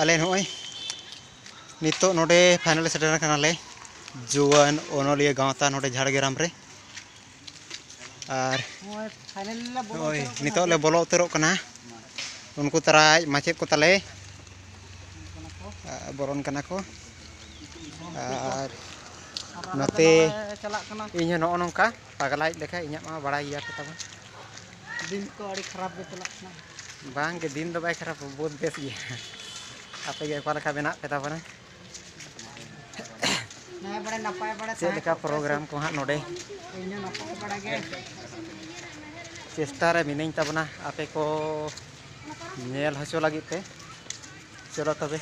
आले नॉय नितो नोडे final shutter कनाले जुआन ओनोलिया गांवता नोडे झाड़ग्राम रे और नितो ले बोलो उतरो कना उनको तराज माचेद को तले बोरन कना को और नते इन नो नोंका पागलाई लेखा इኛ मा बड़ा गया तब दिन को अड़ी खराब के चला ना बांग के दिन दो बाय खराब बहुत बेस गया आपे के पाला का बना पेता बना ना बड़ा नपाय बड़ा से लेका प्रोग्राम को हां नोडे इन नपाय बड़ा के चेष्टा रे मिनिन तबना आपे को नेल हसो लगी ते चलो तबे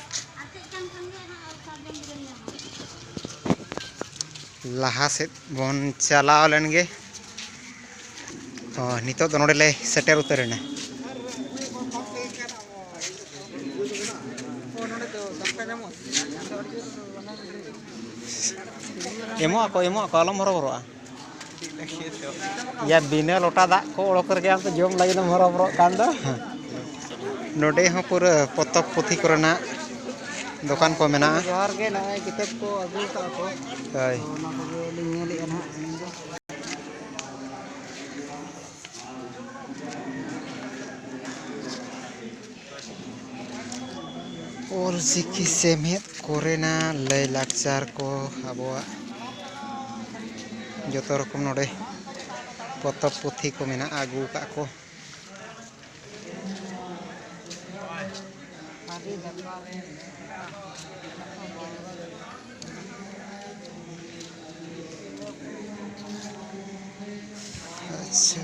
लाहा से बन चलाव लेनगे नितो तो नोडे ले सेटर उतरने एमो को आलम हरो बरो या बिना लोटा दा को ओड़ो कर गया तो जोम लगे हरो बरो कान दो नोडे हो पूरा पतक पुथी करना दुकान को मेना जोहार के ना किताब को अगु का को हाय ना को नेल एन हा और सिकी सेमेत कोरेना लय लाक्चार को आबोआ जोतो रकम नोडे पतब पुथी को मेना आगू का को अच्छा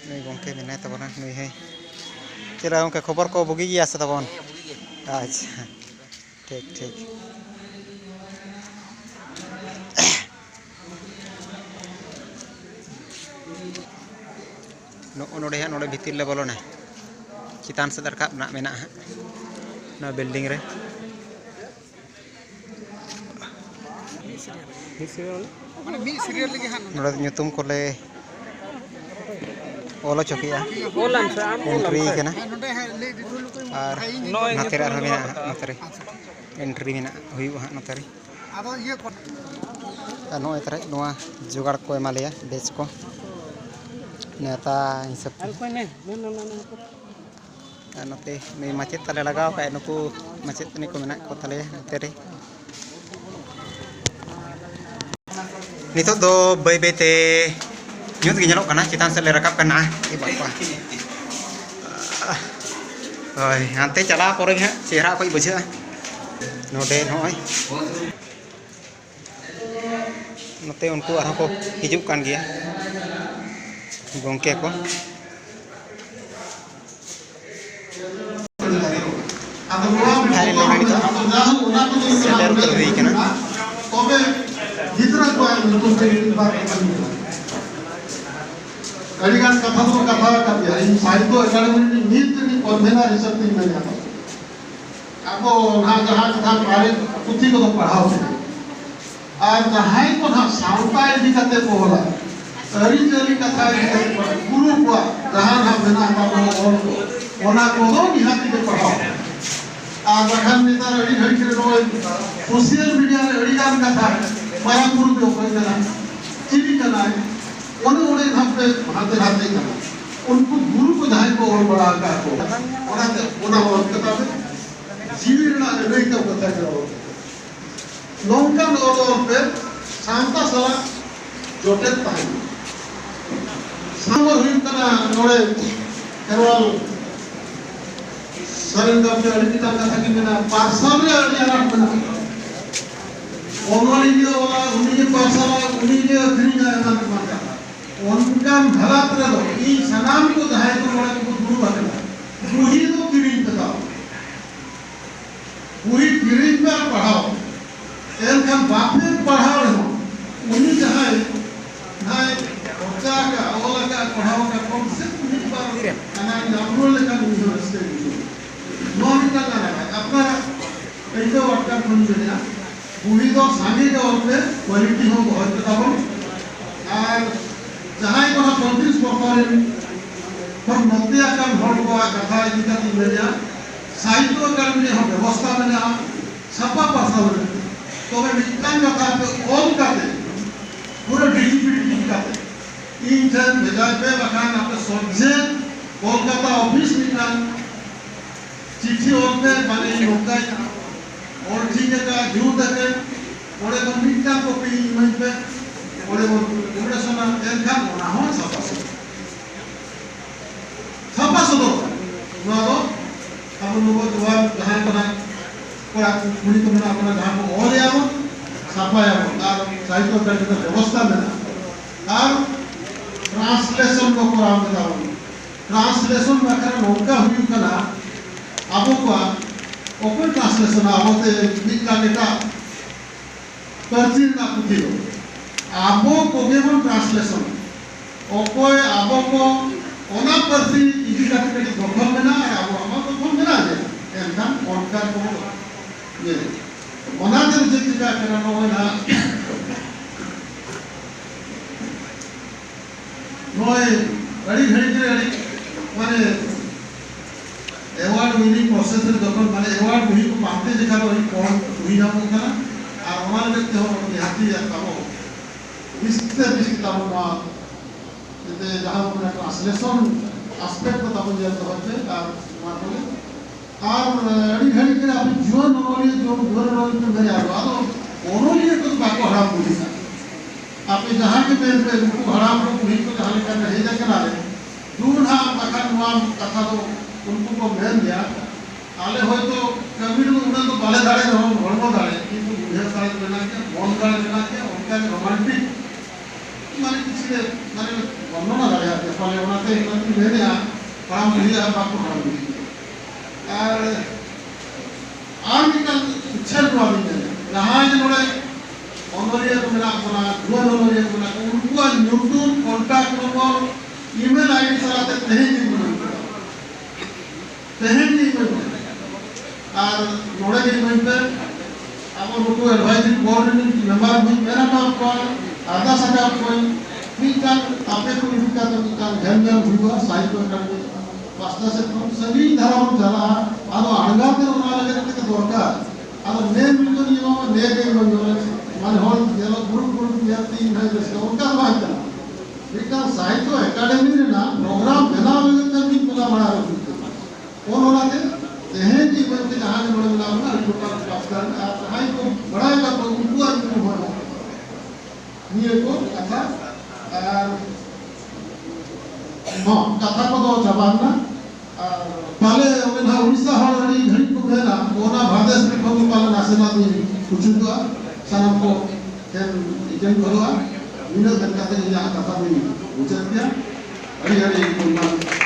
नहीं गोंके मेना तबना नहीं है चला उनका खबर को बुगी गया से तबन अच्छा ठीक ठीक नोडे नोडे भीतर ले बोलो ना चितान से दरकाब ना मेना ना बिल्डिंग रे माने मी सीरियल लगी हां नोडे nyutum को ले ओलो चोकिया एंट्री केना नोडे ले दिदुल को और नतेरे आरो मेना नतेरे एंट्री मेना हुई हां नतेरे आदो ये नो एतरे नोआ जुगाड़ को एमालिया बेच को नेता हिसाब नते नहीं माचेत तले लगाव का नुकु माचेत नि को मेना को तले नतेरे नितो दो बै बैते ᱧᱩᱛ ᱜᱮ ᱧᱮᱞᱚᱜ ᱠᱟᱱᱟ ᱪᱮᱛᱟᱱ ᱥᱮᱫ ᱞᱮ ᱨᱟᱠᱟᱵ ᱠᱟᱱᱟ ᱮ ᱵᱟᱯᱟ ᱦᱳᱭ ᱦᱟᱱᱛᱮ ᱪᱟᱞᱟᱣ ᱯᱚᱨᱮ ᱜᱮ ᱦᱟᱸᱜ ᱪᱮᱦᱨᱟ ᱚᱠᱚᱭ ᱵᱩᱡᱷᱟᱹᱜᱼᱟ ᱱᱚᱰᱮ ᱱᱚᱜᱼᱚᱭ ᱱᱚᱛᱮ ᱩᱱᱠᱩ ᱟᱨᱦᱚᱸ ᱠᱚ ᱦᱤᱡᱩᱜ ᱠᱟᱱ ᱜᱮᱭᱟ ᱜᱚᱝᱠᱮ ᱠᱚ ᱛᱟᱦᱞᱮ ᱱᱚᱰᱮ ᱱᱤᱛᱚᱜ ᱥᱮᱴᱮᱨ ᱩᱛᱟᱹᱨ ᱦᱩᱭ ᱠᱟᱱᱟ तबे गिद्रा को नुकु तेरी बात अड़ीगान कथा तो कथा का दिया इन साहित्य एकेडमी नीत नि कन्वेनर हिसाब से मैं जाता आपको ना जहां कथा पारे पुथी को तो पढ़ाओ और जहां को ना साउता इदी कते को होला अरी जरी कथा गुरु को जहां ना बना का और ओना को दो निहाती के पढ़ाओ आ बखान नेता अड़ी घड़ी के रोय सोशल मीडिया रे अड़ीगान कथा मारा गुरु को कोई ना चिनी कना ओने ओने धापे हाथे हाथे कना उनको गुरु को धाय को और बड़ा का को ओना और कथा में जीवना नहीं तो कथा करो नौका और पे शांता सला जोटे ताई सामर हुई कना नोड़े केवल सरेंडर पे अड़ी का कथा की मेना पार्सल रे अड़ी आराम बना ओनली जो वाला उन्हीं के पार्सल उन्हीं के फ्री जाएगा माता उनका भलात रे लो ई सनाम को धाय को बड़ा को गुरु बना वही तो किरीन बताओ पूरी किरीन पर पढ़ाओ एलकम बापे पढ़ाओ उन्हीं जहां नाय बच्चा का ओला का पढ़ाओ का कम से उन्हीं पर खाना नामरोल का यूनिवर्सिटी नॉन का ना अपना ऐसे वाटका फोन दिया पूरी तो सामी के और पे क्वालिटी हो बहुत तब और जहां को 35% kon note akan hor ko katha idi kati menya sahitya akademi ho ব্যবস্থা mena sapa pasal tobe mitang katha pe all kate pura distribution kate intern bejai pe bakan apne solje kolkata office mitang चिट्ठी ओरते माने लोकाय और ठीक है का जरूर देखे ओरे को मिटा कॉपी इमेज पे ओरे वो ओरे सोना एनखा ना हो छापा सदो नो अब लोग जवाब जहां पर कोड़ा पुनी को मेरा अपना जहां को और यावो छापा यावो और साहित्य का व्यवस्था में और ट्रांसलेशन को कराम बताओ ट्रांसलेशन में कर नोका हुई कना abo ko open translation abote mikka neta perchin na putilo abo ko gebon translation okoy abo ko ona persi idi kate kate gokhon mena abo amo gokhon mena je enkam onkar ko ye ona je jika kana no na noy gadi ghadi kare mane award winning process रे जखन माने award वही को पाते देखा वही कोन हुई ना ना और हमारे व्यक्ति हो निहाती तब बिस्ते तब मा ते जहां अपना ट्रांसलेशन एस्पेक्ट को तब जे होते और माने और अड़ी घड़ी के आप जीवन नोली जो घर नोली में मेरे आ तो ओनोली तो बाको हराम बोली आप जहां के पे को हराम को वही को जहां का नहीं जा के नाले दूर हा बखन वा कथा तो उनको को मेन दिया आले होय तो कमिट में उन्हें तो बाले दाड़े हो हड़मो दाड़े किंतु बुझे साल बना के बॉन दाड़े बना के उनका रोमांटिक माने किसी ने माने वर्णना दाड़े आते फले बनाते इनकी मेरे आ काम लिया बाप को काम लिया और आर्टिकल शिक्षा को आदि ने यहाँ जो नोड़े ऑनोरिया को मेरा अपना दुआ ऑनोरिया को मेरा उनको Newton contact number email ID चलाते नहीं दिन पहली में और नोड़े के में पे अब उनको एडवाइजरी बोर्ड में मेंबर भी मेरा नाम कौन आधा सका कोई मिकान आपे को मिका तो मिकान ध्यान हुआ साहित्य अकादमी वास्ता से सभी धर्म चला आदो अणगा के उन्होंने लगे के दरकार आदो नेम तो नियम में ले गए माने होल जेलो ग्रुप या तीन है जैसे उनका बात है मिकान साहित्य अकादमी ने ना प्रोग्राम बना लगे भी पूरा बना रहे कौन होना थे तेहे की बन के जहां में बड़ा मिला ना टोटल पास्टर हाई को बड़ा का तो उनको आदमी हो रहा ये को कथा हां कथा को तो जवाब ना पहले ओना उड़ीसा हड़ी घड़ी को बेला ओना भादेश में को पालन आसेना भी कुछ तो सनम को केन इजन करवा मिनल बनकाते यहां कथा भी उचर दिया हरी हरी